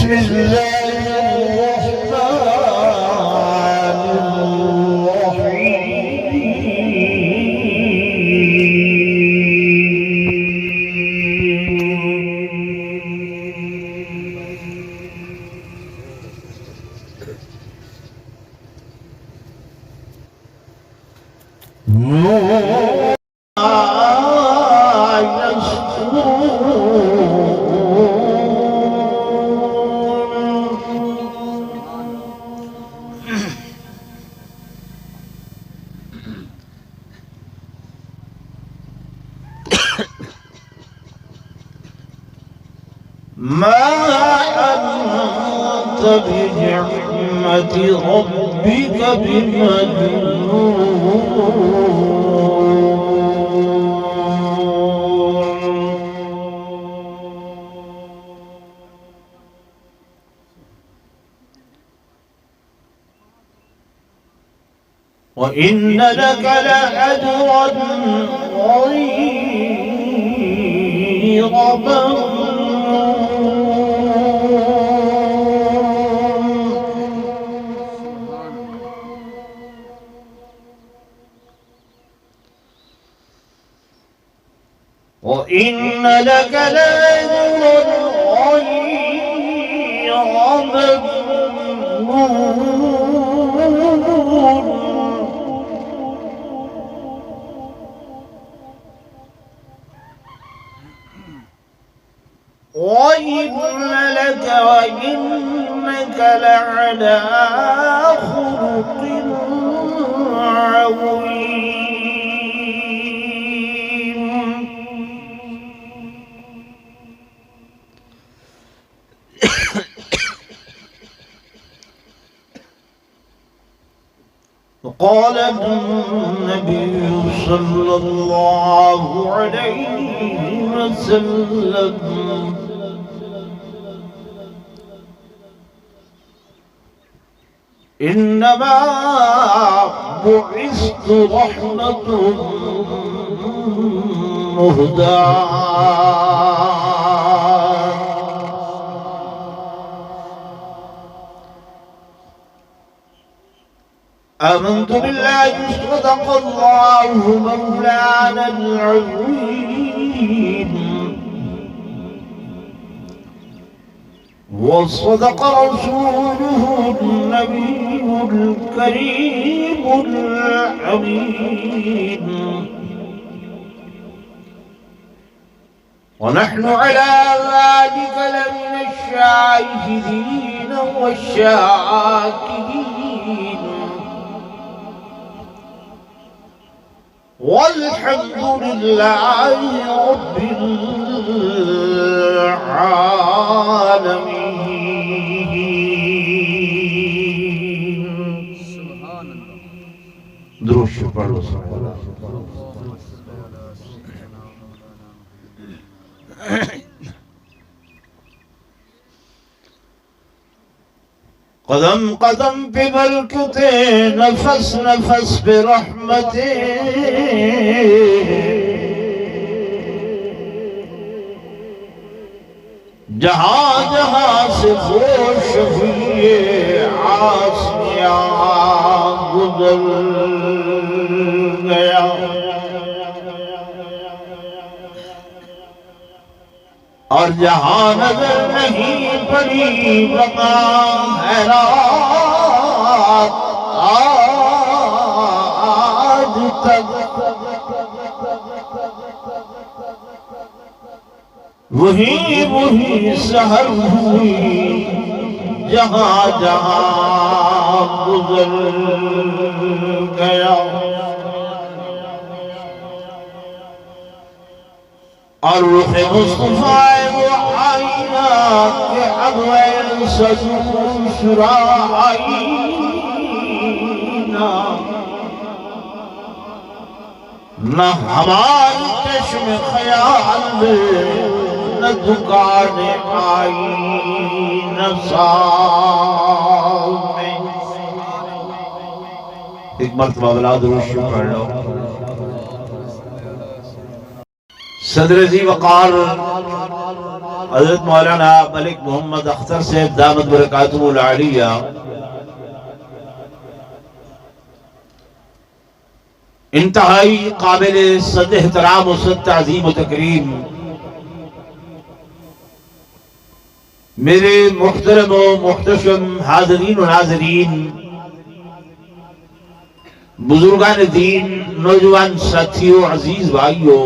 بسم الله الرحمن ما أنت بنعمة ربك بمجنون وإن لك لأجرا غير ممنون وإن لك لأجرا غير ممنون وإنك لعلى خلق عظيم وقال النبي صلى الله عليه وسلم إنما بعثت رحمة مهداة آمنت بالله صدق الله مولانا العظيم وصدق رسوله النبي الكريم الحميد ونحن على ذلك لمن الشاهدين والشاكرين والحمد لله رب العالمين. درود پڑھ لو. قدم قدم پہ برکتے نفس نفس پہ رحمتیں جہاں جہاں سے خوش ہوئے آسیاں گزر گیا اور جہاں نظر نہیں پڑی مقام حیرات آج تک وہی سحر ہوئی جہاں جہاں گزر گیا اور روح مصطفیٰ وہ آئینہ کہ اغویر سجون شرا آئینہ نہ ہماری چشم خیال میں نہ دکان آئی نہ سال میں. ایک مرتبہ بلاد روشی پڑھ لو. صدر ذی وقار حضرت مولانا ملک محمد اختر صاحب دامت برکاتہ العالیہ انتہائی قابل صد احترام و صد تعظیم و تکریم میرے محترم و محتشم حاضرین و ناظرین، بزرگان دین، نوجوان ساتھیوں، عزیز بھائیوں،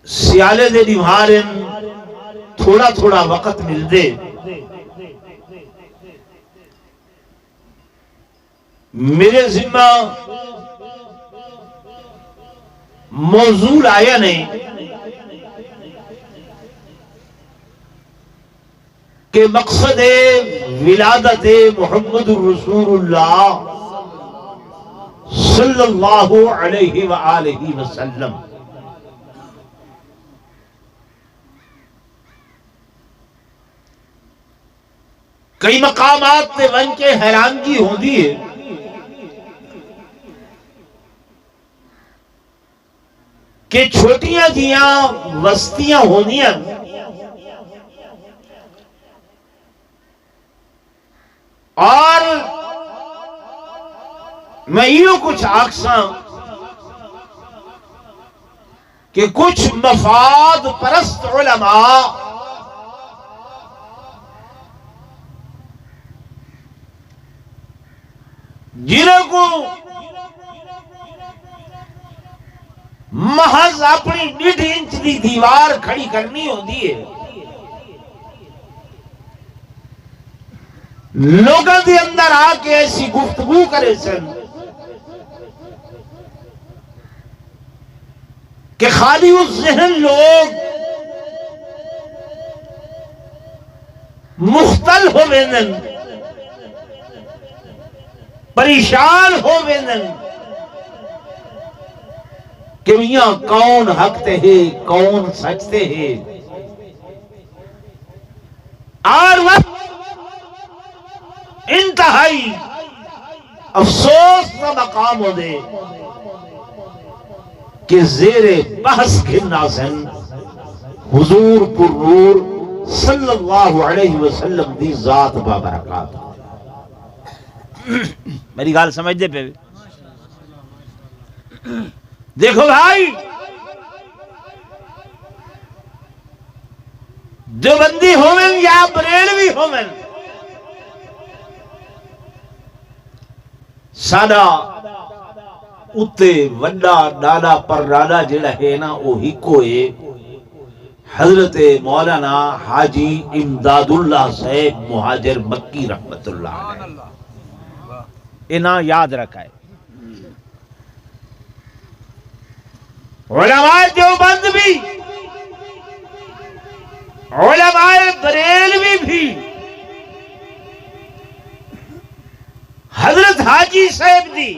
سیالے دے نمہارن تھوڑا تھوڑا وقت مل دے میرے ذمہ موضوع آیا نہیں کہ مقصد ولادت محمد الرسول اللہ صلی اللہ علیہ وآلہ وسلم کئی مقامات تے ون کے حیرانگی ہوندی ہے کہ چھوٹیاں جیاں وستیاں ہونیاں اور میں یہ کچھ آکساں کہ کچھ مفاد پرست علماء جنہوں کو محض اپنی 1.5 انچ دی دیوار کھڑی کرنی ہوندی ہے، لوگوں دے اندر آ کے ایسی گفتگو کرے سن کہ خالی اس ذہن لوگ مختل ہو ویندن، پریشان ہو ویندن کہ میاں کون حق تے ہے کون سچ تے ہے، اور وقت انتہائی افسوس کا مقام ہو دے کہ زیر بحث گھننا سن حضور پر نور صلی اللہ علیہ وسلم دی ذات بابرکات۔ میری گال سمجھ دے پہ دیکھو بھائی، دیوبندی ہومن یا بریلوی ہومن، ساڈا اتے وڈا ڈاڈا پر ڈاڈا جڑا ہے نا وہ ہکو ہے حضرت مولانا حاجی امداد اللہ صاحب مہاجر مکی رحمت اللہ علیہ، یہ نا یاد رکھا ہے۔ علماء دیوبند بھی، علماء بریلوی بھی حضرت حاجی صاحب دی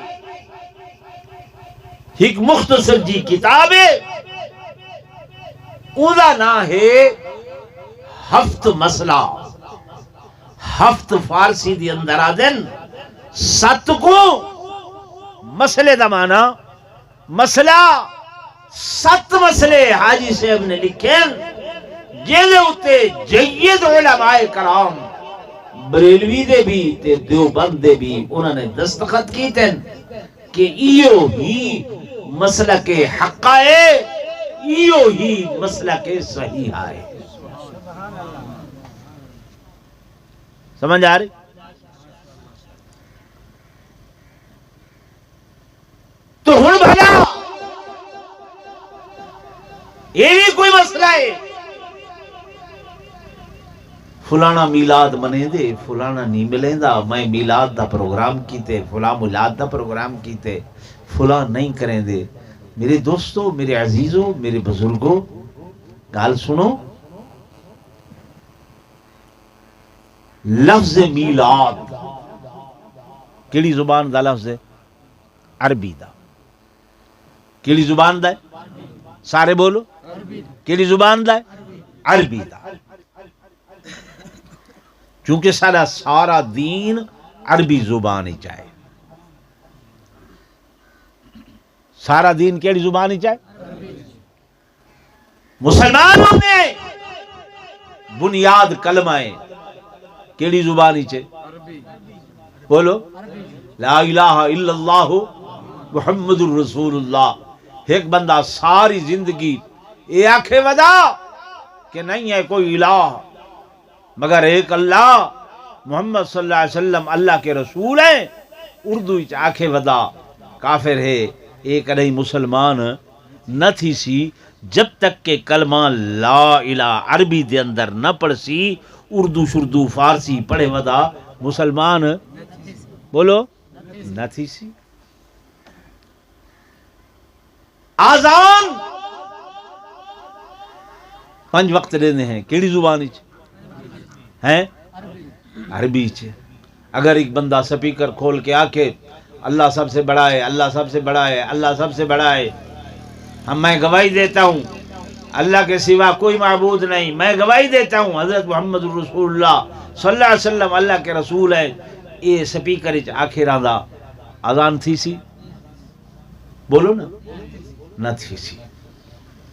ایک مختصر جی کتاب ہے، اودا نام ہے ہفت مسئلہ۔ ہفت فارسی دی اندر آدن 7 کو مسئلے دا مانا مسئلہ 7 مسئلے حاجی صاحب نے لکھے جیدے ہوتے جید علماء کرام بریلوی دے بھی تے دیوبند دے بھی انہوں نے دستخط کی تھے کہ ایو ہی مسئلہ کے حقہ ہے، ایو ہی مسئلہ کے صحیح ہے۔ سمجھ آ رہی؟ تو ہن بھلا یہ بھی کوئی مسئلہ ہے، فلانا میلاد منے دے فلانا نہیں ملے دا، میں میلاد دا پروگرام کیتے فلاں میلاد دا پروگرام کیتے فلاں نہیں کریں دے۔ میرے دوستو، میرے عزیزو، میرے بزرگو، گال سنو، لفظ میلاد کیڑی زبان دا لفظ ہے؟ عربی دا۔ کیڑی زبان دا ہے؟ سارے بولو، کیڑی زبان دا ہے؟ عربی دا۔ چونکہ سارا دین عربی زبان ہی چاہے، سارا دین کیڑی زبان ہی چاہے؟ مسلمانوں نے بنیاد کلمہ ہے کیڑی زبان ہی چاہے؟ بولو لا الہ الا اللہ محمد الرسول اللہ۔ ایک بندہ ساری زندگی یہ آنکھیں ودا کہ نہیں ہے کوئی الہ مگر ایک اللہ، محمد صلی اللہ علیہ وسلم اللہ کے رسول ہیں، اردو وچ آنکھیں ودا کافر ہے، ایک نہیں مسلمان نہ تھی سی جب تک کہ کلمہ لا الہ عربی دے اندر نہ پڑھ سی، اردو شردو فارسی پڑھے ودا مسلمان بولو نہ تھی سی۔ آزان 5 وقت دینے ہیں کیڑی زبان ہیں؟ عربی چ۔ اگر ایک بندہ سپیکر کھول کے آکے اللہ سب سے بڑا ہے، اللہ سب سے بڑا ہے، اللہ سب سے بڑا ہے، میں گواہی دیتا ہوں اللہ کے سوا کوئی معبود نہیں، میں گواہی دیتا ہوں حضرت محمد رسول اللہ صلی اللہ علیہ وسلم اللہ کے رسول ہے، یہ سپیکر آخر آدھا اذان تھی سی؟ بولو نا نہ تھی سی۔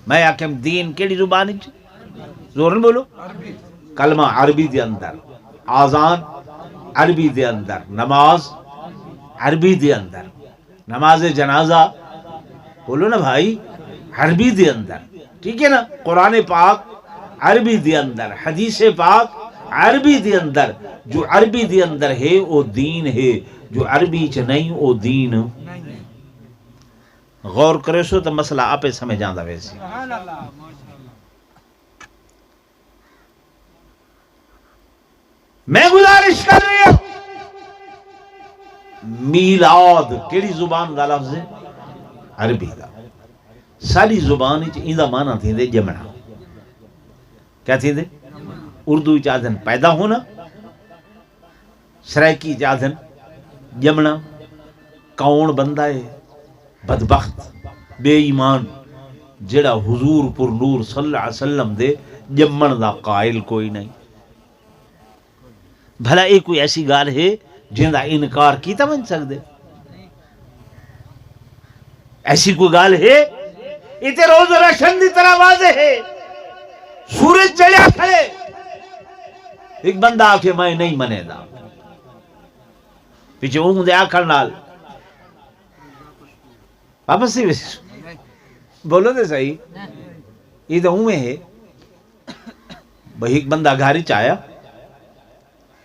میں آکھم دین کیڑی زبان چ؟ زور نہ بولو۔ کلمہ عربی دے اندر، آزان عربی دے اندر، نماز عربی دے اندر، نماز جنازہ بولو نا بھائی عربی دے اندر، ٹھیک ہے نا؟ قرآن پاک عربی دے اندر، حدیث پاک عربی دے اندر، جو عربی دے اندر ہے وہ دین ہے، جو عربی چ نہیں وہ دین۔ غور کرے سو تو مسئلہ آپ سمجھ آندا ویسی۔ میں گزارش کر رہی ہوں، میلاد کیڑی زبان دا لفظ ہے؟ عربی دا۔ ساری زبان ایندا معنی تھی دے جمنا۔ کیا تھی دے؟ اردو چاہدن پیدا ہونا، سرائکی چاہدن جمنا۔ کون بندہ ہے بدبخت بے ایمان جڑا حضور پر نور صلی اللہ علیہ وسلم دے جمن دا قائل کوئی نہیں؟ بھلا ایک کوئی ایسی گال ہے جن دا انکار کیتا بن سکتے؟ ایسی کوئی گال ہے؟ اتنے روز روشن دی طرح واضح ہے، سورج چڑھیا کھڑے، ایک بندہ آکھے میں نہیں منے دا، پیچھے اون دے آکھر نال واپس سی ویسے بولو دے صحیح، یہ تو اون ہے بھئی ایک بندہ گھاری چاہیا،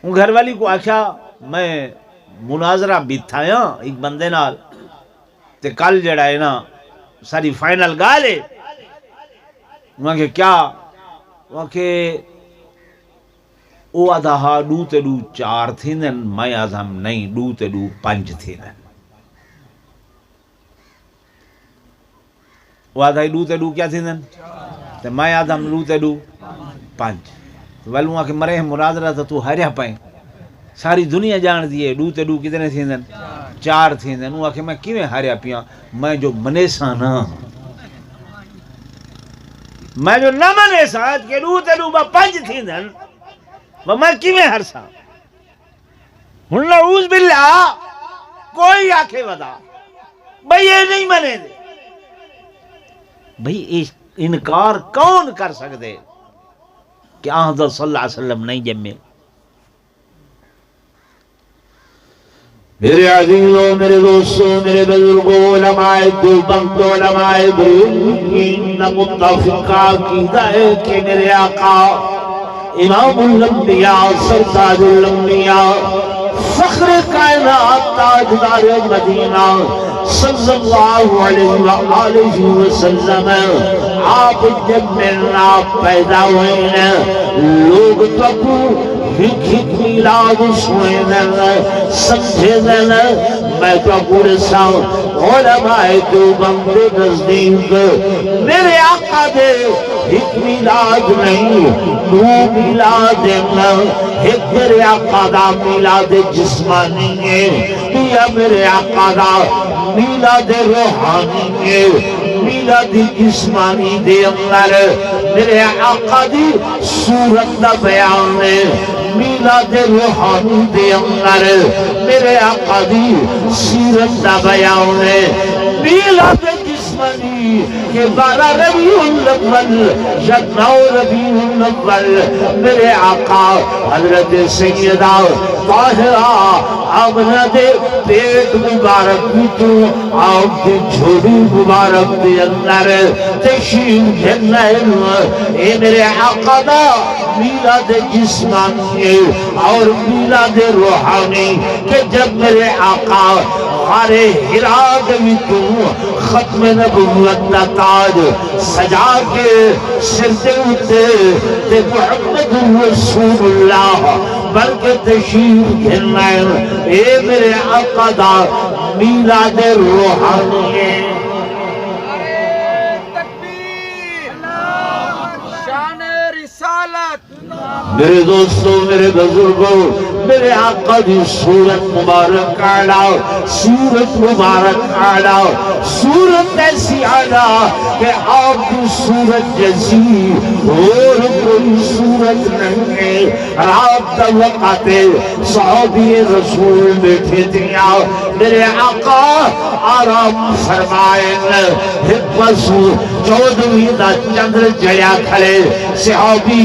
ان گھر والی کو آکھا میں مناظرہ بیتھایا ایک بندے نال تے کل جڑا ہے نا ساری فائنل گالے، وہاں کہ کیا؟ وہاں کہ او آدھا ہاں 2 تے 2 4 تھیندن، میں آدھام نہیں 2 تے 2 5 تھیندن، وہ آدھا 2 تے 2 کیا تھیندن؟ تے میں آدھام 2 تے 2 5۔ ویل وہاں کہ مرے مناظرہ تا تو ہریا پائیں، ساری دنیا جان دیئے 2 تے 2 کتنے تھیندن؟ 4 تھیندن۔ وہاں کہ میں کیویں ہریا پیاں؟ میں جو منے سانا، میں جو نہ منے ساں کہ 2 تے 2 5 تھیندن، میں کیویں ہر ساں؟ ہن نعوذ باللہ کوئی آکھے ودا بھئی یہ نہیں منے دے، بھئی انکار کون کر سکتے کہ حضرت صلی اللہ علیہ وسلم نہیں جمے؟ میرے عزیزوں، میرے دوستوں، میرے بزرگوں، علماء دیوبند، علماء بریلوی متفقہ عقیدہ ہے کہ میرے آقا امام الانبیاء، سرتاج الانبیاء، فخر کائنات، تاجدار مدینہ صلی اللہ علیہ وآلہ وسلم، آپ جب ملنا پیدا ہوئے ہیں لوگ تکو ہک میلاد سوئے دن سمجھے دن، میں تو پورے ساؤں علماء دیوبند نزدیک میرے آقا دے ہک میلاد نہیں 2 میلاد ہیں، ایک میرے آقا دا میلاد جسمانی ہے، یا میرے آقا دا میلاد روحانی ہے۔ میلاد جسمانی دے اندر میرے آقا دی صورت دا بیان ہے، میلاد روحانی دے اندر میرے آقا دی سیرت دا بیان ہے۔ میلاد جسمانی کہ 12 ربیع الاول یا 9 ربیع الاول میرے آقا حضرت سیدہ طاہرہ آمنہ دے پیٹ مبارک بھی تو آپ کی جھولی مبارک دے اندر تشریف جنائن اے میرے آقا دا میلاد جسمانی اور میلاد روحانی کہ جب میرے آقا غار حراء میں تو ختم نبوت دا تاج سجا کے سر دے اتے تے محمد رسول اللہ بلکہ تشریف گھرنائن اے میرے آقا دا میلاد روحانی میرے دوستوں میرے بزرگوں میرے آقا دی صورت مبارک آڑا صورت مبارک آڑا صورت ایسی آڑا کہ آپ کی صورت جیسی اور کوئی صورت نہیں ہے رات دا وقت صحابی رسول بیٹھے دیا میرے آقا آرام فرمائن حکمسو 14ویں دا چندر جیا کھڑے صحابی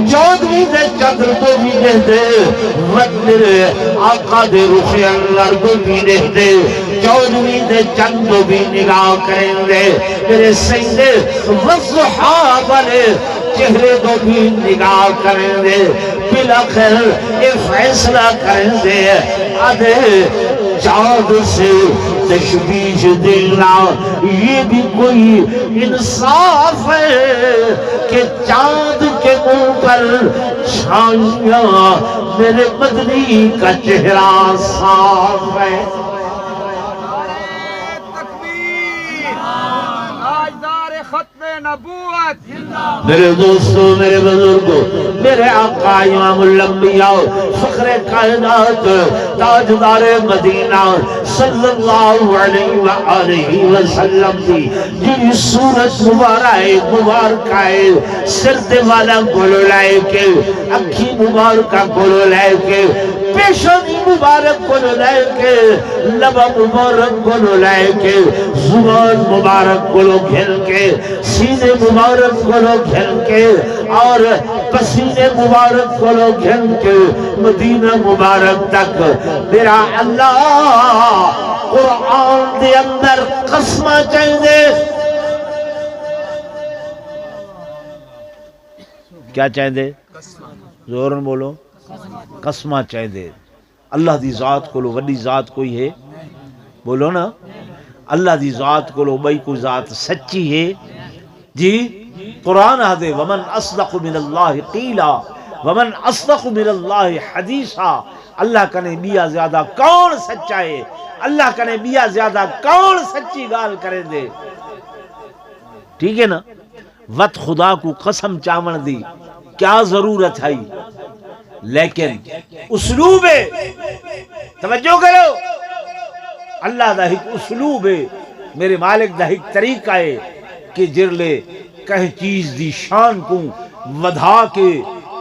14ویں دے چندر تو بھی دے میرے آقا دے رخ انور کو بھی دے 14ویں دے چندر بھی نگاہ کریں دے میرے سیدے والضحیٰ والے چہرے کو بھی نگاہ کریں دے بلاخر یہ فیصلہ کریں دے آدھے چاند سے تشبیش دینا یہ بھی کوئی انصاف ہے کہ چاند کے منہ پر چھائیاں میرے مدنی کا چہرہ صاف ہے میرے دوستوں میرے بزرگوں میرے آقا امام الانبیاء فخر کائنات تاجدار مدینہ صلی اللہ علیہ وآلہ وسلم دی جی صورت مبارکہ سرد والا گلو لائے کے اکھی مبارکہ گلو لائے کے پیشانی مبارک گلو لائے کے لبا مبارک گلو لائے کے زبان مبارک گلو گھل کے سینے مبارک گلو گھل کے اور پسینے مبارک گلو گھل کے مدینہ مبارک تک میرا اللہ قرآن دے اندر قسمہ چاہیے کیا چاہیے زورن بولو قسمہ چاہیے اللہ دی ذات کو لو وڈی ذات کوئی ہے بولو نا اللہ دی ذات کو لو بھئی کوئی ذات سچی ہے جی قرآن آدھے ومن اصدق من اللہ قیلا ومن اصدق من اللہ حدیثا اللہ کنے بیا زیادہ کون سچا ہے اللہ کنے بیا زیادہ کون سچی گال کرے دے ٹھیک ہے نا وط خدا کو قسم چاون دی کیا ضرورت ہے لیکن اسلوب ہے توجہ کرو اللہ دا ایک اسلوب ہے میرے مالک دا ایک طریقہ ہے کہ جرلے کہیں چیز دی شان کو ودھا کے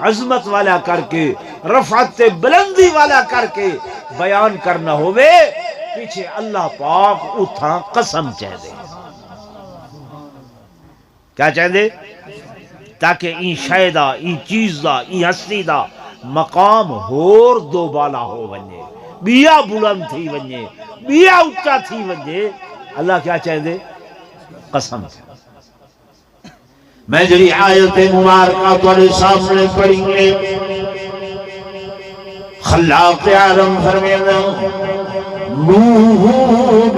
عظمت والا کر کے رفعت بلندی والا کر کے بیان کرنا ہوئے پیچھے اللہ پاک اتھا قسم چاہ دے کیا چاہ دے تاکہ این شایدہ این چیز دا این ہستی دا مقام ہور دو بالا ہو ونجے بیا بلند تھی ونجے بیا اچھا تھی ونجے اللہ کیا چاہ دے قسم میں جری آیت مبارکہ تھوڑے سامنے پڑھیں گے خلاق عالم فرمینا نور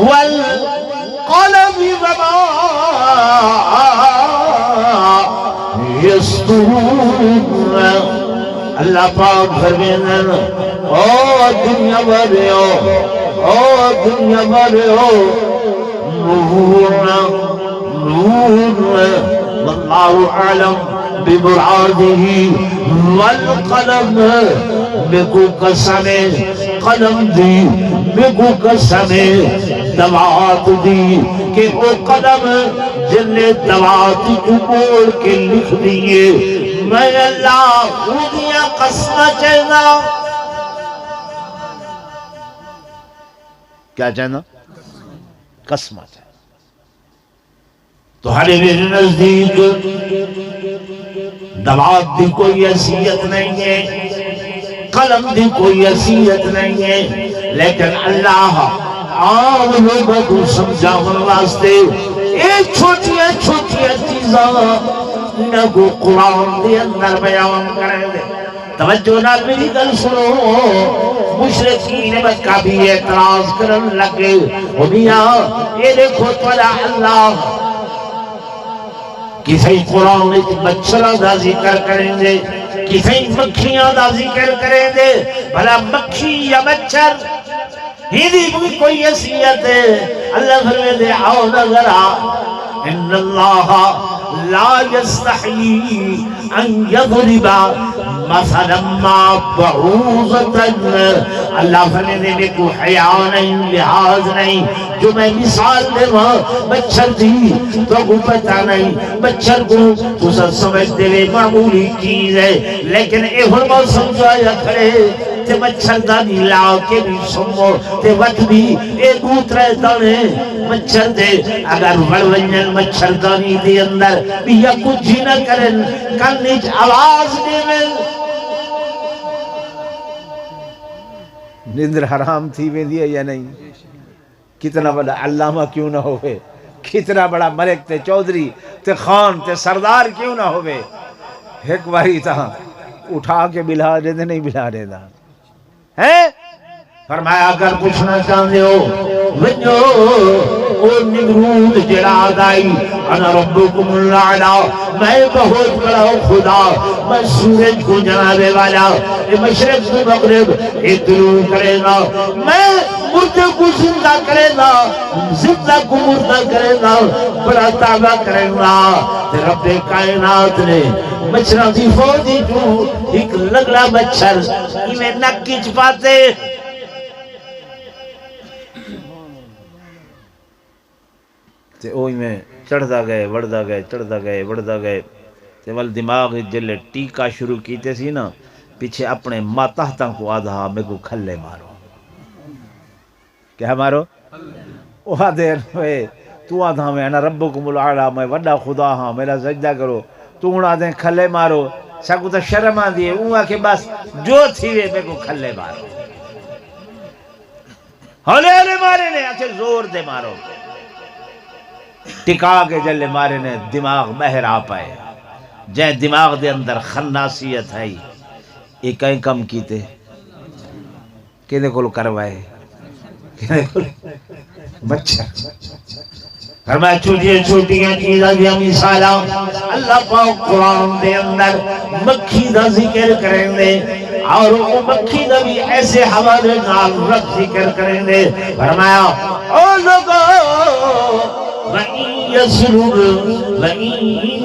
والقلم وما يسطرون اللہ پاک فرمینا او دنیا بھرے او دنیا بھرے نور واللہ اعلم بمرادہ والقلم بکو قسم قلم دی بکو قسم دوات دی کہ وہ قلم جن نے دوات کو موڑ کے لکھ دیئے میں اللہ خودیاں قسمہ چاہنا کیا چاہنا؟ قسمہ چاہنا۔ تو ہر میرے نزدیک دوات دی کوئی حیثیت نہیں ہے، قلم دی کوئی حیثیت نہیں ہے، لیکن اللہ عام لوگوں کو سمجھاون واسطے ایک چھوٹی چیزاں انہاں کو قرآن دے اندر بیان کریں دے۔ توجہ نال میری گل سنو، مشرکین مکہ بھی اعتراض کرن لگے، او میاں یہ دیکھو تھوڑا اللہ کسی قرآن ایک مچھرہ دا ذکر کریں دے، کسی مکھیاں دا ذکر کریں دے، بھلا مکھی یا مچھر ہی دی بھی کوئی حیثیت ہے؟ اللہ فرمائے دے آؤ نظر آ، ان اللہ لا یستحی ان یضرب مثلا ما بعوضتا، اللہ فرمائے دے میں کو حیاء نہیں، لحاظ نہیں، جو میں مثال دے وہاں مچھر دی تو کو پتہ نہیں، مچھر کو تو سب سمجھ دے وے معمولی چیز ہے، لیکن اے فرما سمجھایا کھڑے تے مچھر دانی لا کے بھی سمو تے وقت بھی اے دوترے دانے مچھر دے، اگر وڑونجن مچھر دانی دے اندر بھی یا کچھ ہی نہ کرن کنیج آواز دے میں نندر حرام تھی میں دیا یا نہیں؟ کتنا بڑا علامہ کیوں نہ ہوئے، کتنا بڑا ملک تے چودھری تے خان تے سردار کیوں نہ ہوئے، ایک باری تھا اٹھا کے بلا دے دے نہیں بلا دے دا ہے۔ فرمایا اگر پوچھنا چاہتے ہو ونجو او نمرود جراد آئی، انا ربکم العلا، میں بہت بڑا خدا، میں سورج کو جنابے والا، مشرق سے مغرب ایک طلوع کرے گا، میں مردے کو زندہ کرے گا، زندہ کو مردہ کرے گا، بڑا تعبہ کرے گا۔ رب کائنات نے مچھرہ دی فوجی جو ایک لگڑا مچھر انہیں نکی چپاتے تے اوہی میں چڑھدا گئے وڑدا گئے، چڑھدا گئے وڑدا گئے تے وال دماغ جلے ٹیکا شروع کیتے سی نا، پیچھے اپنے ماتحتاں کو آدھا میں کو کھلے مارو۔ کیا مارو؟ وہ آدھے ہوئے تو آدھا میں انا ربکم العلا، میں وڈا خدا ہاں، میرا سجدہ کرو، تو انہاں آدھے کھلے مارو، ساکو تو شرم آ دیئے، انہاں کے بس جو تھی وے میں کو کھلے مارو، ہلے ہلے مارے نے اچھے زور دے مارو، ٹکا کے جلے مارے نے دماغ بہر آ پائے، جائے دماغ دے اندر خناسیت ہے، ایک کہیں کم کیتے کہنے کو کروائے، کہنے کو مچھر فرمایا چھوٹیاں چیزاں دیا مثالا اللہ پاک قرآن دے اندر مکھی دا ذکر کریں دے، اور وہ مکھی دا بھی ایسے حوالے نال رب ذکر کریں دے۔ فرمایا او لوگو وَإِن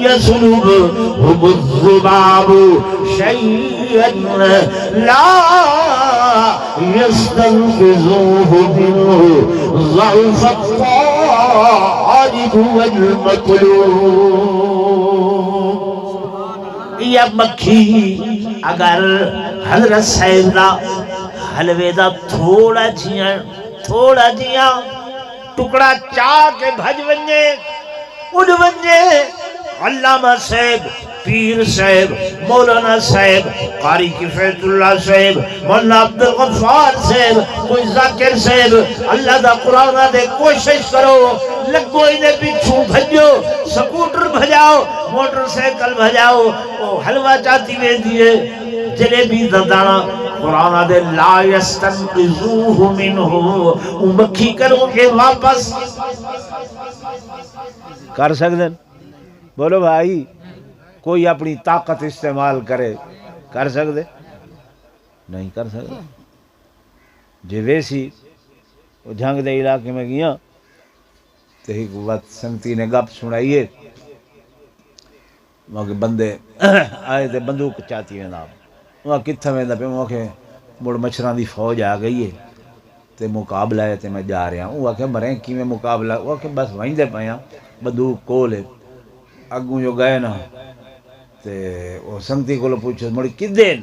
يَسْلُبْهُمُ الذُّبَابُ شَيْئًا لَا يَسْتَنْقِذُوهُ مِنْهُ ضَعْفَ الطَّالِبِ وَالْمَطْلُوبِ۔ یہ مکھی اگر حضرت صاحب دا حلوے دا تھوڑا جیاں ٹکڑا چاہ کے بھج ونجے اڑ ونجے، علامہ صاحب، پیر صاحب، مولانا صاحب، قاری کفایت اللہ صاحب، مولانا عبدالغفار صاحب، کوئی ذاکر صاحب، اللہ دا قرآن دے کوشش کرو، لگو انہیں پیچھوں بھجو، سکوٹر بھجاؤ، موٹر سائیکل بھجاؤ، وہ حلوہ چاہتی میں دیئے جلیبی دردانا قرآن دے لا یستنقذوہ منہ، مکھی کرو کہ واپس کر سکتے بولو بھائی، کوئی اپنی طاقت استعمال کرے کر سکتے نہیں کر سکتے۔ جی ویسی وہ جھنگ دے علاقے میں گیا تو ایک وقت سنگتی نے گپ سنائیے، وہاں کے بندے آئے تھے بندوق چاہتی ہیں نام، وہاں کتھا میں پہ وہاں کے مڑ مچھران دی فوج آ گئی ہے تے مقابلہ ہے تے میں جا رہا ہوں، وہ کہ مریں کی میں مقابلہ، وہ کہ بس وہیں دے پایا بندوق کول ہے، اگوں جو گئے نا تے وہ سنگتی کو پوچھو مڑی کدین،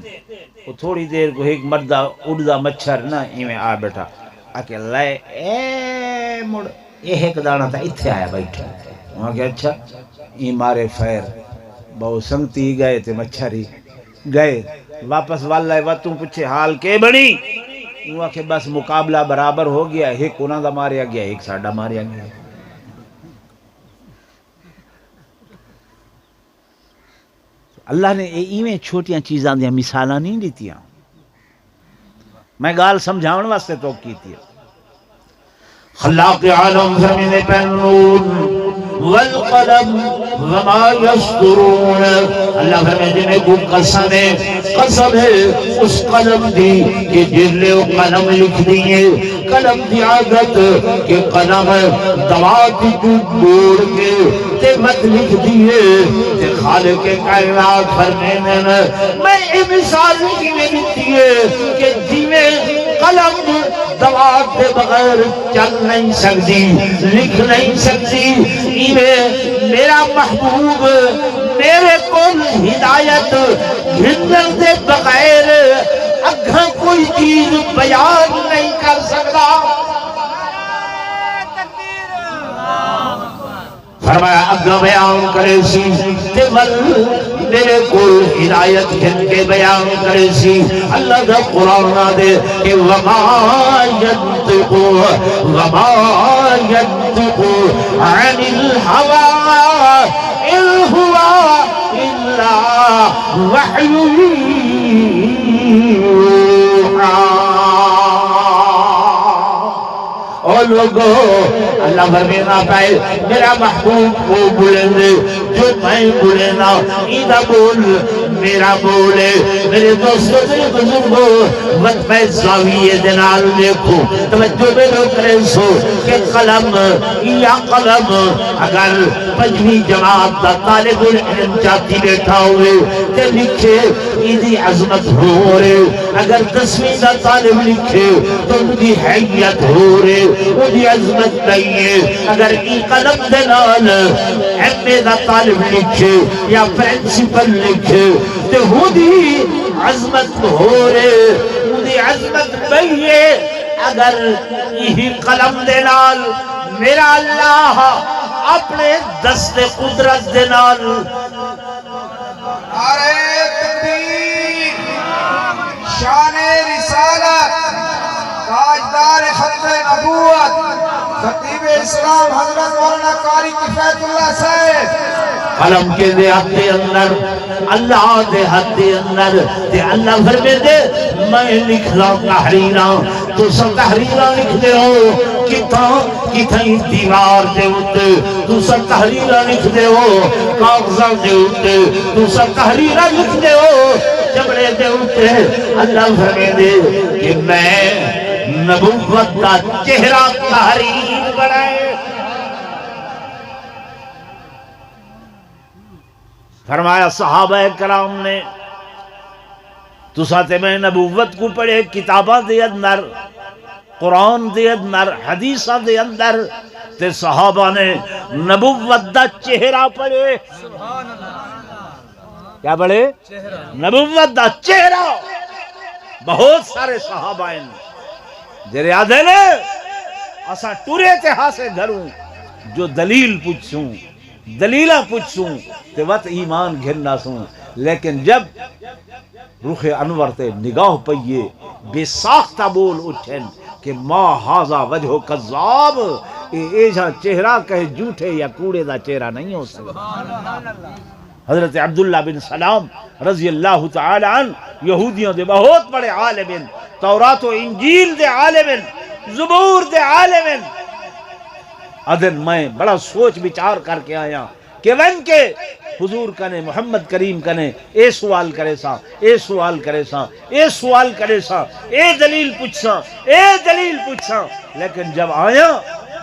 وہ تھوڑی دیر کو ایک مردہ اڑدا مچھر نا ایویں آ بیٹھا، آکے لے اے مڑ یہ ایک دانا تھا اتھے آیا بیٹھا وہاں کہ اچھا ای مارے فیر بہو سنگتی گئے تھے مچھری گئے واپس واللہ وقتوں پچھے حال کے بڑی وہاں کہ بس مقابلہ برابر ہو گیا ایک انہاں دا ماریا گیا ایک ساڑھا ماریا گیا اللہ نے ایویں چھوٹیاں چیزاں دیا مثالہ نہیں دیتیاں میں گال سمجھاؤن واسطے تو کی تھی خلاق عالم زمین پنون والقلم وما یسطرون اللہ فرمیدنے کو قسم ہے اس قلم دی کہ جن لے قلم لکھ دیئے قلم دی عادت کہ قلم دوات جو دوڑ کے تے مت لکھ دیئے تے خالق کائنات فرمینے میں مثال کی میں دیئے کہ جیویں قلم دوات دے بغیر چل نہیں سکتی لکھ نہیں سکتی میرا محبوب میرے کول ہدایت گھنن دے بغیر اگھاں کوئی چیز بیان نہیں کر سکتا فرمایا اگھاں بیان کرے سی تے ول میرے کول ہدایت گھن کے بیان کرے سی اللہ دا قرآن دے کہ وما ينطق عن الهوى إن هو إلا وحي يوحى اور لوگو اللہ فرمینا پائے میرا محبوب کو بولنے جو میں بولنا ایدہ بول میرا بولے میرے دوستوں میرے بزرگوں وقت میں زاویے دنال دیکھو توجہ میں لو کرے سو کہ قلم یا قلم اگر پنجویں جماعت دا طالب العلم چاہتی بیٹھا ہوئے تے لکھے ایدی عظمت ہو رہے اگر 10ویں دا طالب لکھے تو ان کی حیت ہو رہے وہ دی عظمت نہیں ہے اگر ای قلم دنال ایم اے دا طالب لکھے یا پرنسپل لکھے تے وہ دی عظمت ہو رہے وہ دی عظمت نہیں ہے اگر یہی قلم دنال میرا اللہ اپنے دست قدرت دنال نعرہ تکبیر شان رسالت تاجدار ختم نبوت خطیب اسلام حضرت مولانا قاری کفایت اللہ صاحب قلم کے دے حد دے اندر اللہ دے حد دے اندر تے اللہ فرمے دے میں لکھ لاؤں تحریران تو سب تحریران لکھ دے ہو کتھائی دیوار دے ہوتے تو سب تحریران لکھ دے ہو کاغذان دے ہوتے تو سب تحریران لکھ دے ہو جبڑے دے ہوتے اللہ فرمے دے کہ میں نبوت کا چہرہ تحریر بنائے فرمایا صحابہ کرام نے تو ساتے میں نبوت کو پڑھے کتاباں دے اندر قرآن دے اندر حدیثاں دے اندر تے صحابہ نے نبوت دا چہرہ پڑھے کیا پڑھے نبوت دا چہرہ بہت سارے صحابہ ہیں جرے آدھے لے اسا ٹورے تے ہاسے گھروں جو دلیل پوچھوں دلیلہ پوچھوں تے وقت ایمان گھرنا سوں لیکن جب روح انور تے نگاہ پئیے بے ساختہ بول اٹھن کہ ما ہاذا وجہ کذاب ایجا چہرہ کہے جھوٹے یا کوڑے دا چہرہ نہیں ہو سکتا حضرت عبداللہ بن سلام رضی اللہ تعالی عنہ یہودیوں دے بہت بڑے عالم تورات و انجیل دے عالم زبور دے عالم ادن میں بڑا سوچ بچار کر کے آیا کہ ون کے حضور کنے محمد کریم کنے اے سوال کرے سا اے سوال کرے سا اے سوال کرے سا اے دلیل پوچھسا اے دلیل پوچھسا لیکن جب آیا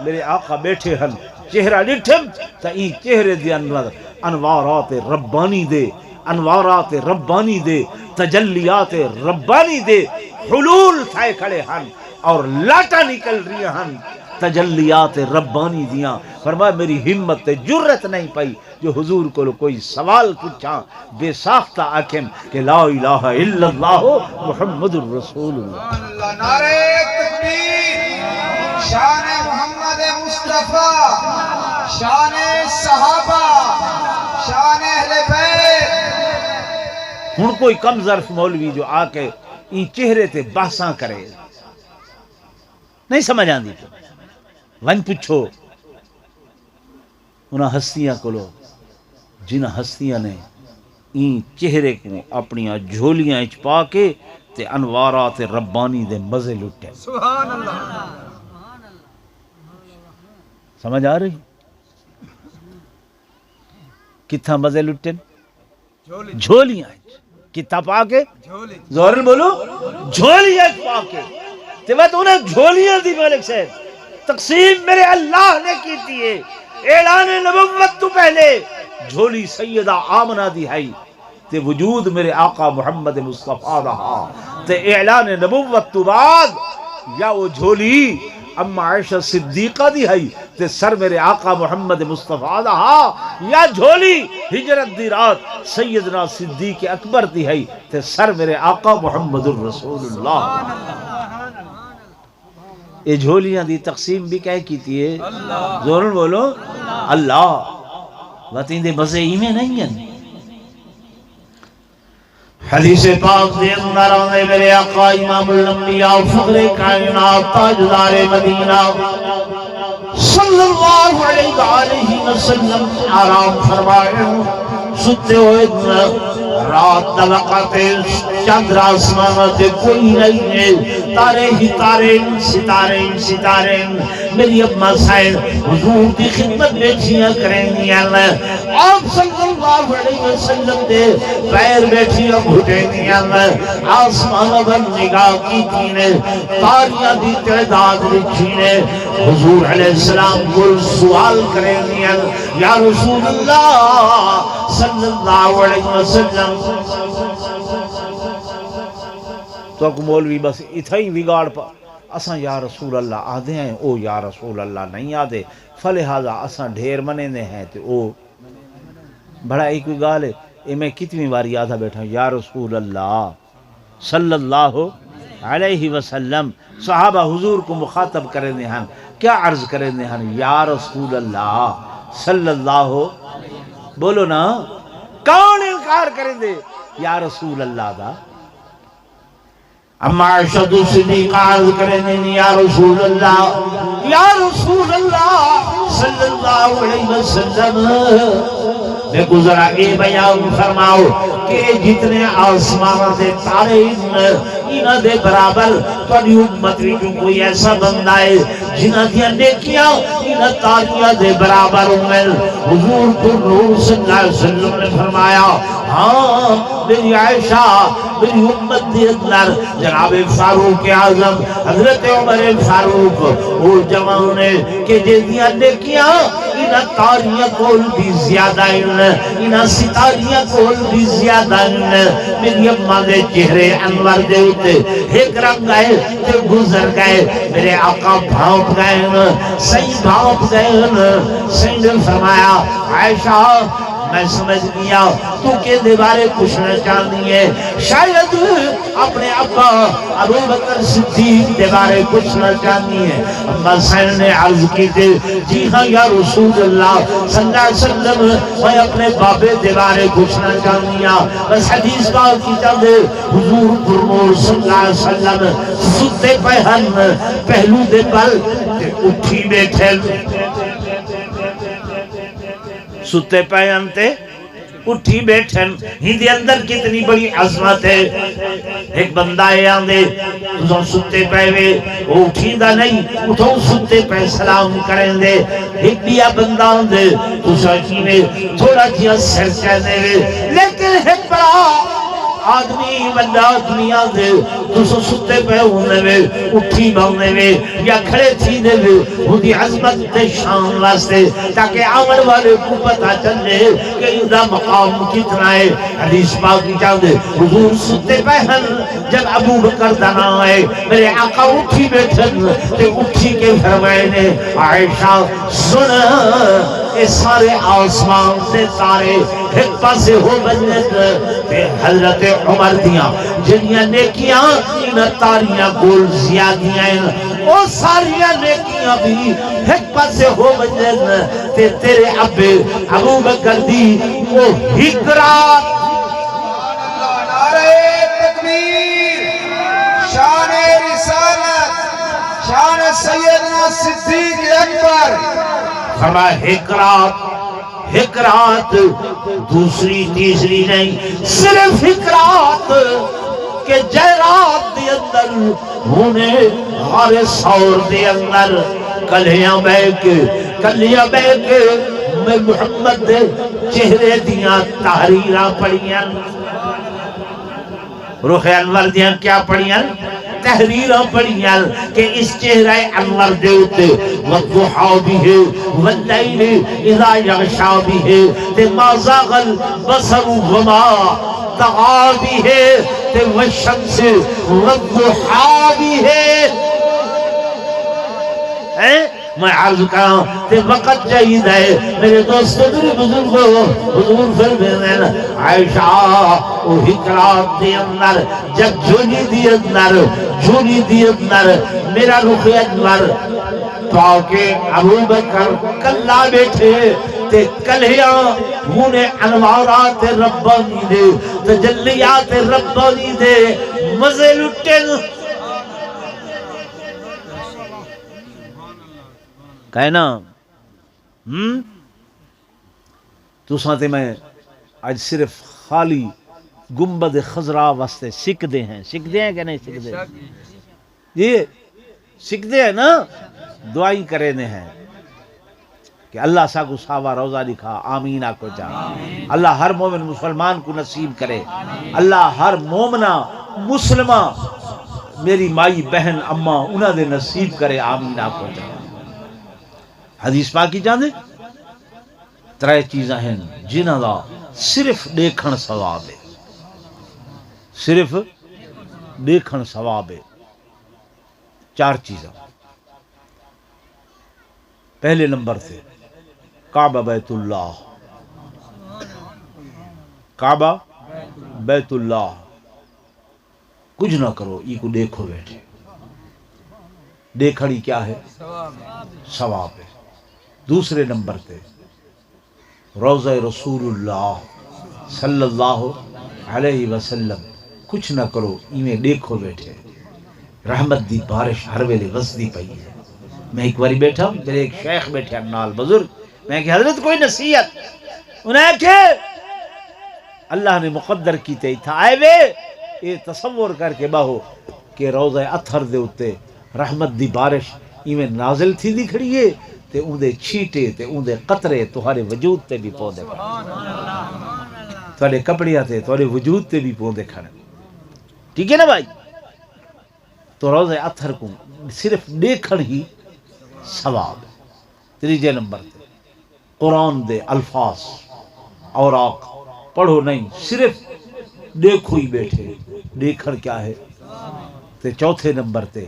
میرے آقا بیٹھے ہن چہرہ لٹھم تا ای چہرے دے انوارات ربانی دے انوارات ربانی دے تجلیات ربانی دے حلول تھائے کھڑے ہن اور لاٹا نکل رہی ہن تجلیات ربانی دیاں فرمایا میری ہمت تے جرت نہیں پائی جو حضور کو کوئی سوال پوچھا بے ساختہ آکھیں کہ لا الہ الا اللہ محمد الرسول اللہ نعرہ تکبیر شان محمد مصطفیٰ، شان صحابہ، شان اہل بیت۔ ہن کوئی کم ظرف مولوی جو آ کے این چہرے تے بحثاں کرے نہیں سمجھ آندی ون پچھو انہاں ہستیاں کولو جنہاں ہستیاں نے این چہرے کو اپنی جھولیاں اچ پا کے تے انوارات ربانی دے مزے لٹے۔ سبحان اللہ۔ سمجھ آ رہی؟ کتھا مزے لٹن؟ جھولیاں کتھا پا کے؟ زورن بولو جھولیاں پا کے تے بات انہیں جھولیاں دی ملک سے تقسیم میرے اللہ نے کی ہے۔ اعلان نبوت تو پہلے جھولی سیدہ آمنہ دی ہے تے وجود میرے آقا محمد مصطفیٰ رہا تے اعلان نبوت تو بعد یا وہ جھولی اما عائشہ صدیقہ دی ہے تے سر میرے آقا محمد مصطفیٰ رہا یا جھولی ہجرت دی رات سیدنا صدیق اکبر دی ہے تے سر میرے آقا محمد الرسول اللہ۔ یہ جھولیاں دی تقسیم بھی کہہ کیتی ہے؟ زورن بولو اللہ۔ باتیں دے مزے ہی میں نہیں ہیں۔ حدیث پاک دے اندر آنے میرے آقا امام الانبیاء فخر کائنات تاجدار مدینہ صلی اللہ علیہ وسلم آرام فرمائے ستے ہوئے رات طبقاتے چندر آسمانات کوئی نہیں ہے، تارے ہی تارے، ستارے ستارے۔ میری اماں سائن حضور کی خدمت بیٹھیاں کریں گی اللہ آپ صلی اللہ علیہ وسلم دے پیر بیٹھیاں گھٹیں گی اللہ آسمان پر نگاہ کی تینے تاریاں دی تعداد لکھی نے حضور علیہ السلام کو سوال کریں گی یا رسول اللہ صلی اللہ علیہ وسلم۔ تو اکو مولوی بس اتھائی وگاڑ پا اساں یا رسول اللہ آدھے ہیں او یا رسول اللہ نہیں آدھے فلہذا اساں ڈھیر منے نے ہیں تو او بڑا ایک کوئی گال ہے اے میں کتنی باری آدھا بیٹھا ہوں یا رسول اللہ صلی اللہ علیہ وسلم۔ صحابہ حضور کو مخاطب کریں دے ہیں کیا عرض کریں دے ہیں یا رسول اللہ صلی اللہ بولو نا کون انکار کریں دے یا رسول اللہ دا؟ اما عائشہ صدیقہ عرض کریں دے یا رسول اللہ صلی اللہ علیہ وسلم۔ میں گزرا اے بیان فرماؤ کہ جتنے آسمان دے تارے انہاں دے برابر تھوڑی امت وچوں کوئی ایسا بندہ ہے جنہاں دیاں نیکیاں انہاں تاریاں دے برابر ہیں۔ حضور نور صلی اللہ علیہ وسلم نے فرمایا ہاں میری عائشہ میری امت دے اندر جناب فاروق اعظم حضرت عمر فاروق وہ جوان نے کہ جیدیاں نیکیاں انہاں تاریاں کول بھی زیادہ ہیں انہاں ستاریاں کول بھی زیادہ ہیں۔ میری اماں دے چہرے انور دے ہوتے ایک رنگ گئے تے گزر گئے میرے آقا بھاؤں گئے صحیح بھاؤں گئے صحیح نے فرمایا عائشہ میں سمجھ گیا تو کے دیوارے پوچھنا چاہنی ہے شاید اپنے ابا ابو بکر صدیق دیوارے پوچھنا چاہنی ہے۔ اما سین نے عرض کی تھی جی ہاں یا رسول اللہ صلی اللہ علیہ وسلم میں اپنے بابے دیوارے پوچھنا چاہنی ہے۔ بس حدیث بات کی چاہتے حضور پرمور صلی اللہ علیہ وسلم ستے پہن پہلو دے پل اٹھی بیٹھے ستے پہنتے اٹھی بیٹھن ہی دے اندر کتنی بڑی عظمت ہے۔ ایک بندہ ہے آندے تو ستے پہوے وہ اٹھی دا نہیں اٹھو ستے پہ سلام کریں دے۔ ایک بیا بندہ آندے تو ساچی نے تھوڑا جیا سر چاہنے وے لیکن ایک بڑا آدمی بندہ آدمی آدھے تو ستے پہ ہونے وے اٹھی باؤنے وے یا کھڑے تھی دے وے وہ دی عظمت دے شان واسطے تاکہ آمن والے کو پتا چلے کہ اندہ مقام کتنا ہے۔ حدیث پاک کی چاہتے حضور ستے پہ ہن جب ابو بکر دنا آئے میرے آقا اٹھی بیٹھن تے اٹھی کے فرمائے نے عائشہ سن اے سارے آسمان تے تارے ایک پاسے ہو بننے تے حضرت عمر دیاں جنیاں نیکیاں نہ تاریاں گول زیادیاں او ساریاں نیکیاں بھی ایک پاسے ہو بننے تے تیرے ابے ابو بکر دی او ہکرات شان رسالت شان سیدنا صدیق اکبر فرمایا ہکرات دوسری تیسری نہیں صرف ہکرات کہ جہرات دے اندر ہونے غار سور دے اندر کلیاں بے کے میں محمد دے چہرے دیاں تحریراں پڑھیاں روح انور دیاں کیا پڑھیاں تحریراں پڑھیاں کہ اس چہرہ انور دے اتے والضحا بھی ہے واللیل اذا یغشا بھی ہے تے ما زاغ البصر وما طغا بھی ہے تے والشمس والضحا بھی ہے میں عرض کہاں تے وقت چاہید ہے میرے دوستو میرے بزرگو حضور فرمائیں عائشہ او ہکرات دے اندر جب جھولی دی اندر میرا رخ انور پاکے ابو بکر کلا بیٹھے تے کلیاں ہونے انوارات ربانی دے تجلیات ربانی دے مزے لٹن کہنا تو سانتے میں آج صرف خالی گنبد خضرا واسطے سکھ دے ہیں کہ نہیں سکھ دے یہ سکھ دے ہیں نا دعائیں کرنے ہیں کہ اللہ سا کو ساوا روزہ لکھا آمین آکو جا اللہ ہر مومن مسلمان کو نصیب کرے اللہ ہر مومنہ مسلمہ میری مائی بہن اماں انہاں دے نصیب کرے آمین آکو جا حدیث پاکی جاندے ترے چیزاں ہیں جنہاں دا صرف دیکھن ثواب ہے صرف دیکھن ثواب ہے چار چیزاں پہلے نمبر سے کعبہ بیت اللہ کعبہ بیت اللہ کچھ نہ کرو یہ کو دیکھو بیٹھے دیکھڑی کیا ہے ثواب ہے دوسرے نمبر پہ روضہ رسول اللہ صلی اللہ علیہ وسلم کچھ نہ کرو ایویں دیکھو بیٹھے رحمت دی بارش ہر ویلے وسدی پئی ہے میں ایک باری بیٹھا میرے ایک شیخ بیٹھے نال بزرگ میں کہ حضرت کوئی نصیحت انہیں کہ اللہ نے مقدر کی تے تھا آئے وے یہ تصور کر کے باہو کہ روضہ اطہر دے اتے رحمت دی بارش ایویں نازل تھی دی کھڑی ہے تے اون دے چھیٹے تے اون دے قطرے تہارے وجود تے بھی پودے کھڑے تہارے کپڑیاں تے تہارے وجود تے بھی پودے کھڑے ٹھیک ہے نا بھائی تو روضہ اطہر کو صرف دیکھن ہی ثواب ہے تیجے نمبر تے قرآن دے الفاظ اوراق پڑھو نہیں صرف دیکھو ہی بیٹھے دیکھن کیا ہے تے چوتھے نمبر تے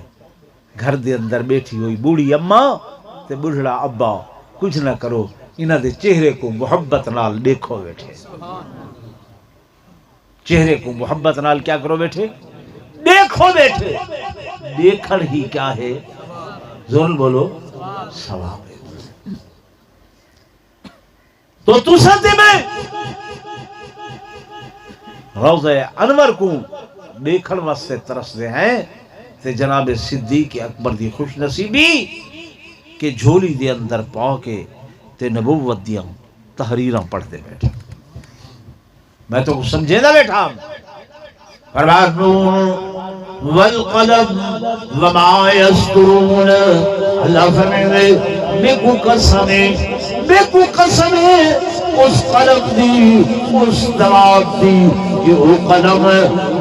گھر دے اندر بیٹھی ہوئی بوڑھی اماں تے بڑھڑا ابا کچھ نہ کرو انہاں دے چہرے کو محبت نال دیکھو بیٹھے چہرے کو محبت نال کیا کرو بیٹھے دیکھو بیٹھے دیکھن ہی کیا ہے زون بولو ثواب ہے تو تساتے میں روضہ انور کو دیکھن واسطے ترس دے ہیں تے جناب صدیق اکبر دی خوش نصیبی کہ جھولی دے اندر پاؤ کے تے نبوت دیاں تحریراں پڑھتے بیٹھا میں تو کچھ سمجھے نہ بیٹھا فرمایا والقلم وما یسطرون اللہ فرمائے میں کو قسم ہے اس قلم دی اس دواب دی یہ وہ قلم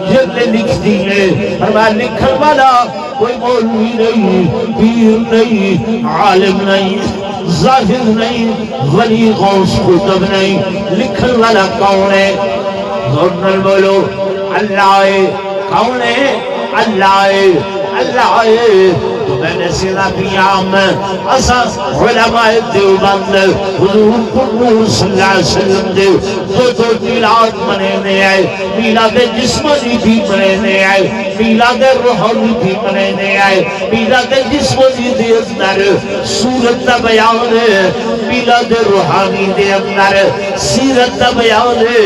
جن نے لکھ دی ہے فرمایا لکھن والا کوئی مولوی نہیں پیر نہیں عالم نہیں زاہد نہیں ولی غوث قطب نہیں لکھن والا کون ہے ضرور بولو اللہ ہے کون ہے اللہ ہے اللہ ہے تو میں نے سنا بیام اسا علماء دیوبند حضور قرور صلی اللہ علیہ وسلم دے دو میلاد منینے آئے، میلاد جسمانی بھی منینے آئے، میلاد روحانی بھی منینے آئے، میلاد جسمانی دے اندر سورت دا بیان ہے، میلاد روحانی دے اندر سیرت دا بیان ہے۔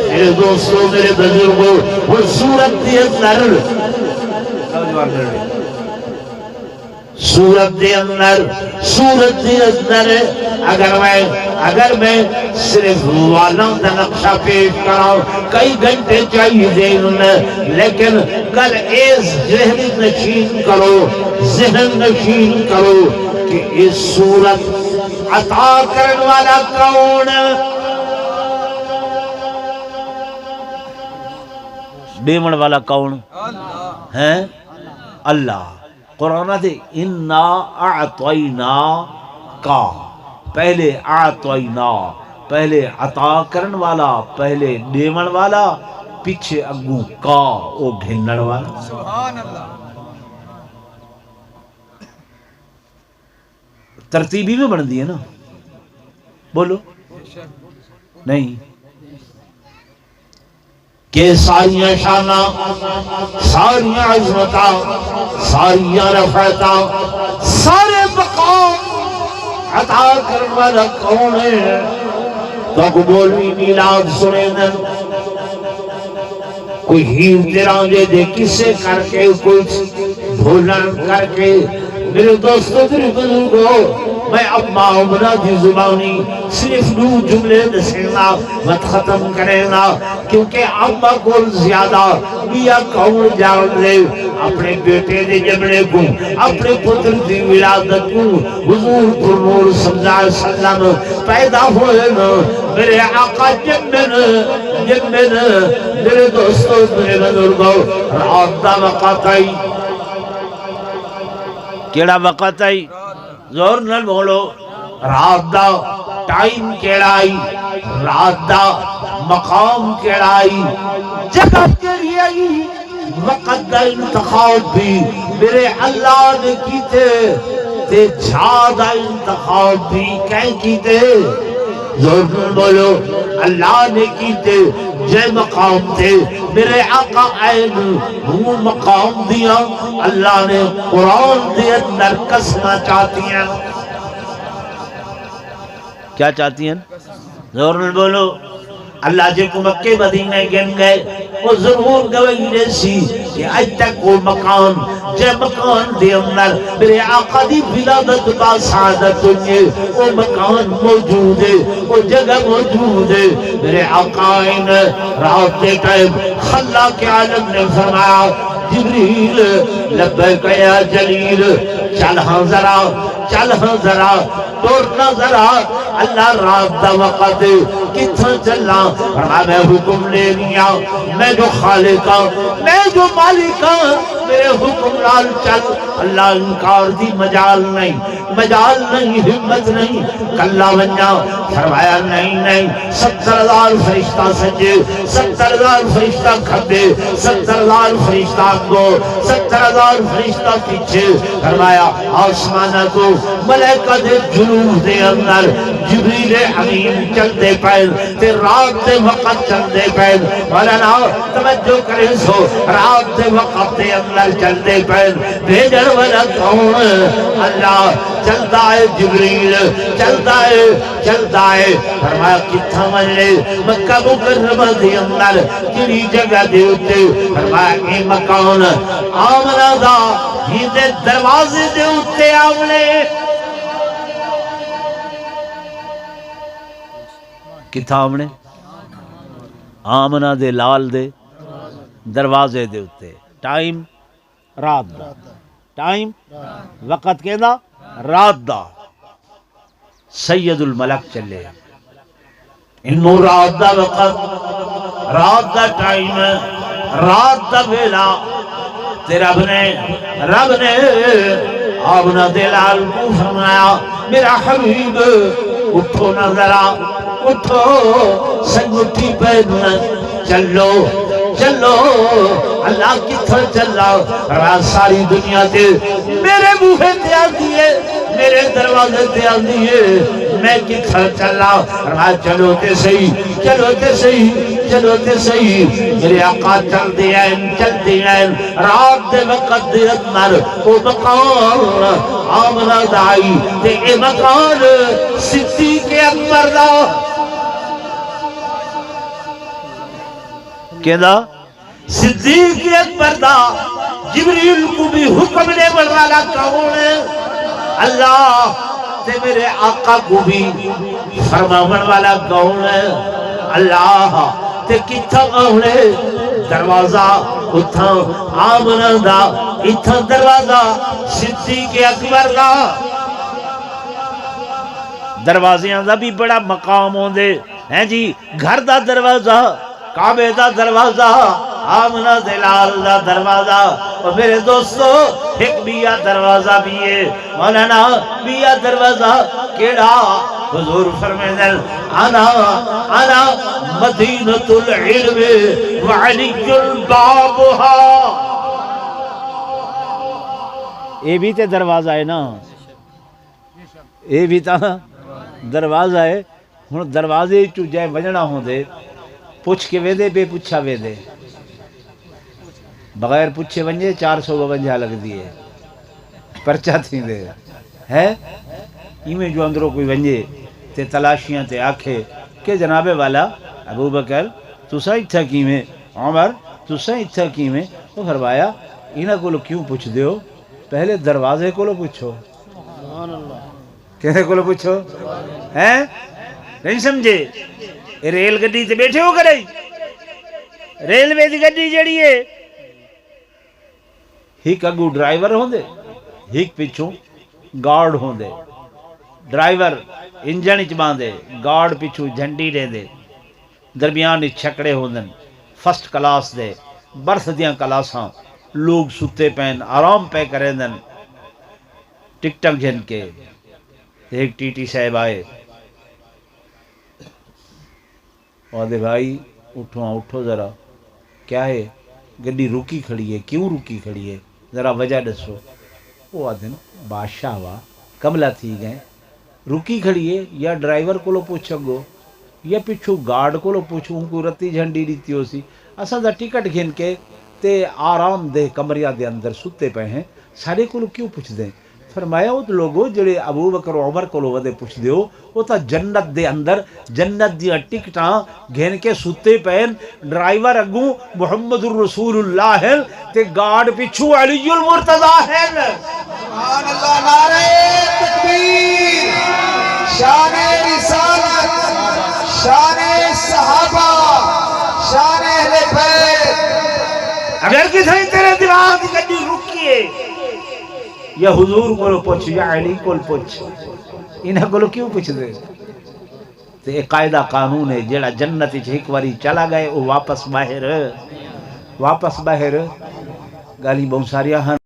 میرے دوستوں میرے بزرگوں وہ سورت دے اندر سورت دے اندر اگر میں صرف والوں کا نقشہ پیش کراؤں کئی گھنٹے چاہیے دین، لیکن کل اس ذہن نشین کرو کہ اس سورت عطا کرن والا کون؟ دیمن والا کون ہے؟ اللہ۔ قرآن دے انا اعطینا کا، پہلے اعطینا، پہلے عطا کرن والا، پہلے دیمن والا، پیچھے اگوں کا او گھنن والا۔ سبحان اللہ۔ ترتیبی میں بن دی ہے نا، بولو نہیں کہ ساریاں شانہ، ساریاں عظمتاں، ساریاں رفعتاں، سارے مقام عطا کرنے والا کون ہے؟ تو کو بولوی میلاد سنے دن کوئی ہیر تیرانجے دے کسے کر کے، کوئی بھولن کر کے۔ میرے دوستوں میرے بزرگوں، میں اب معاملہ دی زبانی صرف دو جملے دسینا مت ختم کرینا، کیونکہ ابا کول زیادہ بیا کون جان لے اپنے بیٹے دے جمنے کو، اپنے پتر دی ولادت کو حضور پر نور صلی اللہ علیہ وسلم پیدا ہوئے نا۔ میرے آقا جمن میرے دوستوں میرے بزرگوں، رات دا وقت آئی، کیڑا وقت آئی؟ زور نہ بولو، رات دا ٹائم کیڑا آئی، رات دا مقام کیڑا آئی، جگہ کیڑی آئی، وقت دا انتخاب بھی میرے اللہ نے کیتے تے جھا دا انتخاب بھی کہیں کیتے؟ زور نہ بولو، اللہ نے کیتے جے مقام تھے میرے آقا عین وہ مقام دیا۔ اللہ نے قرآن دے اندر قسمہ چاہتی ہیں، کیا چاہتی ہیں؟ زور نہ بولو۔ اللہ جے کو مکہ مدینہ گن گئے وہ ضرور گوئی نے سی کہ آج تک وہ مکان جے مکان دے اندر میرے آقا دی ولادت با سعادت ہوئے وہ مکان موجود ہے، وہ جگہ موجود ہے۔ میرے آقا ان رات دے ٹائم خلا کے عالم نے فرمایا جبریل لبیک یا جلیل، چل ہاں ذرا توڑنا ذرا، اللہ رات دا وقت کتھاں چلنا؟ فرمایا میں حکم لے لیا، میں جو خالقاں، میں جو مالکاں، میرے حکم لال چل۔ اللہ انکار دی مجال نہیں، ہمت نہیں، کلا ونجا۔ فرمایا نہیں، 70,000 فرشتہ سجے، 70,000 فرشتہ کھبے، 70,000 فرشتہ گو، 70,000 فرشتہ پیچھے۔ فرمایا آسمانہ کو ملائکہ دے جنوب دے اندر جبریل امین چل دے پائل تے رات دے وقت چل دے پائل۔ مولانا توجہ کریں سو، رات دے وقت دے اندر چل دے پائل۔ بھیجن والا کون؟ اللہ۔ چلتا ہے جبریل، چلتا ہے۔ فرمایا کتھا ملے؟ مکہ مکرمہ دے اندر کیڑی جگہ دے اتے؟ فرمایا اے مکان آمنہ دا ہی دے دروازے دے اتے آمنے۔ کتھا آمنے؟ آمنہ دے لال دے دروازے دے اتے۔ ٹائم رات دا، ٹائم وقت کہنا رات دا۔ سید الملک چلے انہوں رات دا وقت، رات دا ٹائم، رات دا ویلا تے رب نے آمنہ دے لال کو فرمایا میرا حبیب اٹھو نہ ذرا، اٹھو سنگٹھی پہننا، چلو چلو اللہ کتھوں چلا راز ساری دنیا تے میرے بوہے تے آندی ہے میرے دروازے تے آندی ہے میں کتھوں چلا راز چلو تے صحیح چلو تے صحیح چلو تے صحیح میرے آقا چل دیا رات دے وقت دے اندر وہ مقام آمنہ دائی تے اے مقام صدیق اکبر دا کہنا صدیق اکبر دا جبریل کو بھی حکم نے والا کون ہے اللہ تے میرے آقا کو بھی فرماون والا کون ہے اللہ تے کتھا آنے دروازہ اتھا آمنہ دا اتھا دروازہ صدیق اکبر دا دروازیاں دا بھی بڑا مقام ہوں دے ہیں جی گھر دا دروازہ کعبے دا دروازہ آمنہ دلال دا دروازہ اور میرے دوستو ایک بیا دروازہ بھی ہے مولانا بیا دروازہ کیڑا حضور فرمیدن انا مدینۃ العلم وعلی البابها اے بھی تے دروازہ ہے نا اے بھی تا دروازہ ہے ہن دروازے چ جے وجنا ہوندے پوچھ کے وے دے بے پوچھا وے دے بغیر پوچھے ونجے 452 لگ دیئے پرچہ تھی دے ہے ایمیں جو اندروں کوئی ونجے تے تلاشیاں تے آکھے کہ جناب والا ابو بکر تسا اتھا کی میں عمر تسا اتھا کی میں تو فرمایا انہاں کو کیوں پوچھ دیو پہلے دروازے کو پوچھو کہنے کو پوچھو ہیں نہیں سمجھے ریل گڈی تے بیٹھے ہو کرے ریلوے دی گڈی جڑی ہے ہک اگو ڈرائیور ہوندے ہک پچھوں گارڈ ہوندے ڈرائیور انجن وچ باندھے گارڈ پچھوں جھنڈی دے دے درمیان چھکڑے ہوندن فرسٹ کلاس دے برتھ دیاں کلاساں لوگ ستے پین آرام پہ کریندن ٹکٹک جن کے ایک ٹی ٹی صاحب آئے اور دے بھائی اٹھو ذرا کیا ہے گڈی رکی کھڑی ہے کیوں رکی کھڑی ہے ذرا وجہ دسو وہ آدھن بادشاہ وا کملا تھی گئے رکی کھڑی ہے یا ڈرائیور کو پوچھو گو یا پچھو گارڈ کو پوچھو ان کو رتی جھنڈی دیتی ہو سی اساں دا ٹکٹ گھن کے تے آرام دہ کمریا دے اندر ستے پہ ہیں سارے کو کیوں پوچھ دیں فرمایا وہ لوگو جڑے ابو بکر و عمر کو ودے پوچھ دیو وہ تا جنت دے اندر جنت دی ٹکٹاں گھن کے ستے پین ڈرائیور اگوں محمد الرسول اللہ ہے تے گارڈ پچھو علی المرتضی ہے سبحان اللہ نعرہ تکبیر شان رسالت شان صحابہ شان اہل بیت اگر کسی تیرے دماغ کی گڈی رکیے یا حضور کو پوچھ یا علی کو پوچھ انہاں کو کیوں پوچھ دے تے ایک قاعدہ قانون ہے جڑا جنت وچ ایک واری چلا گئے وہ واپس باہر گالی بہت ساریاں ہیں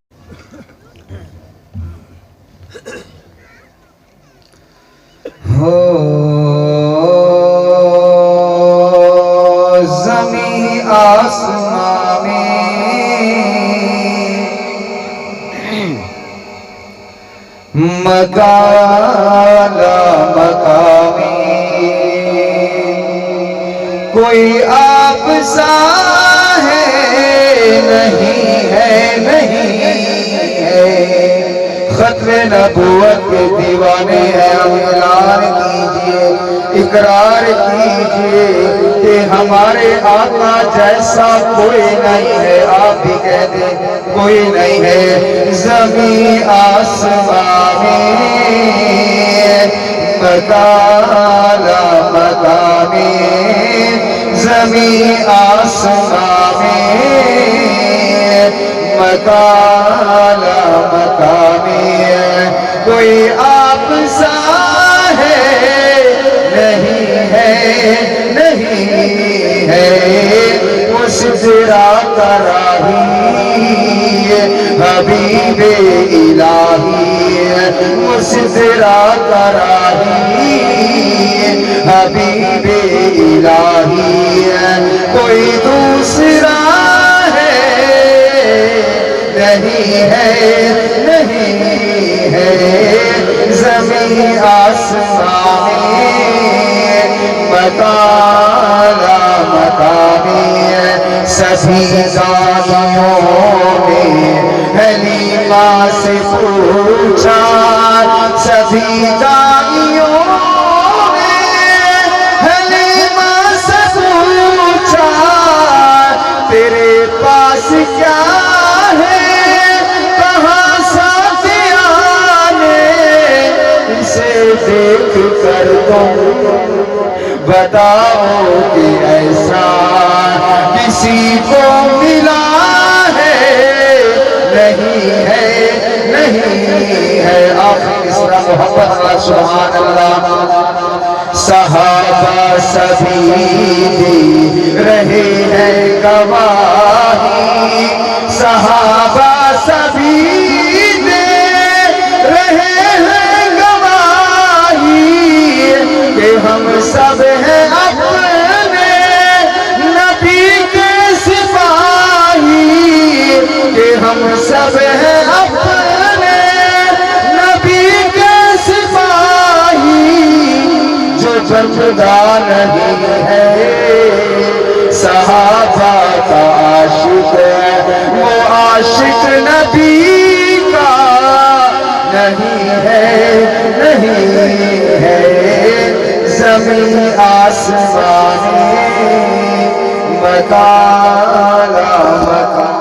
زمین آسمان مکالا مقامی کوئی آپ سا ہے نہیں ہے ختم نبوت کے دیوانے ہیں اعلان کیجئے اقرار کیجئے کہ ہمارے آقا جیسا کوئی نہیں ہے آپ بھی کہہ دیں کوئی نہیں ہے زمین آسمان مکالا مقامی زمین آسمان مکالا مقامی کوئی آپ سا ہے نہیں ہے اس ذرا کا راہی حبیب الہی اس ذرا کا راہی حبیب الہی کوئی دوسرا نہیں ہے زمین آسمان مکانا مکانی ہے سبھی دانیوں نے حلیمہ سے پوچھا سبھی دانیوں نے حلیمہ سے پوچھا تیرے پاس کیا ہے کہاں ساتھیاں نے اسے دیکھ کر تم بتاؤ کہ ایسا کسی کو ملا ہے نہیں ہے آخر اس طرح محبت اللہ سبحان اللہ صحابہ سبھی دی رہے ہیں گواہی صحابہ سبھی دے رہے ہیں گواہی کہ ہم سب ہیں اپنے نبی کے سپاہی کہ ہم سب ہیں اپنے نبی کے سپاہی جو بندہ نہیں ہے صحابہ کا عاشق ہے وہ عاشق نبی کا نہیں ہے زمین آسمان مکان مکان